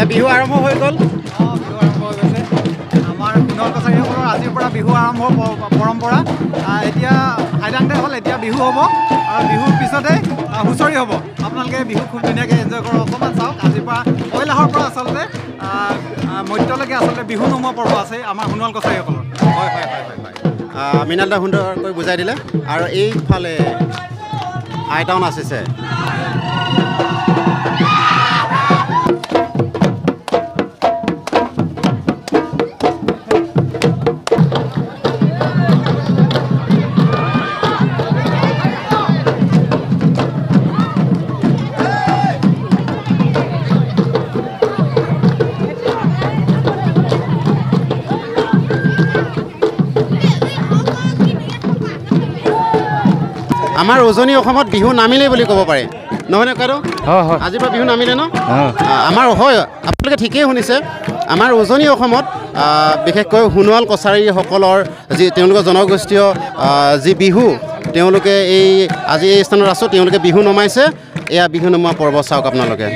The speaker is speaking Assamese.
বিহু আৰম্ভ হৈ গ'ল বিহু আৰম্ভ হৈ গৈছে আমাৰ সোণোৱাল কছাৰীসকলৰ আজিৰ পৰা বিহু আৰম্ভ পৰম্পৰা এতিয়া হাইলাংতে হ'ল এতিয়া বিহু হ'ব আৰু বিহুৰ পিছতে হুঁচৰি হ'ব আপোনালোকে বিহু খুব ধুনীয়াকৈ এনজয় কৰক অকণমান চাওক আজিৰ পৰা পহিলাহৰ পৰা আচলতে মধ্যলৈকে আচলতে বিহু নোমোৱা পৰ্ব আছে আমাৰ সোণোৱাল কছাৰীসকলৰ হয় হয় হয় হয় মৃণাল দা সুন্দৰকৈ বুজাই দিলে আৰু এইফালে আইটাউন আছে আমাৰ উজনি অসমত বিহু নামিলেই বুলি ক'ব পাৰে নহয়নে কাৰো আজিৰ পৰা বিহু নামিলে ন আমাৰ হয় আপোনালোকে ঠিকেই শুনিছে আমাৰ উজনি অসমত বিশেষকৈ সোণোৱাল কছাৰীসকলৰ যি তেওঁলোকৰ জনগোষ্ঠীয় যি বিহু তেওঁলোকে আজি এই স্থানত আছোঁ তেওঁলোকে বিহু নমাইছে এয়া বিহু নমোৱা পৰ্ব চাওক আপোনালোকে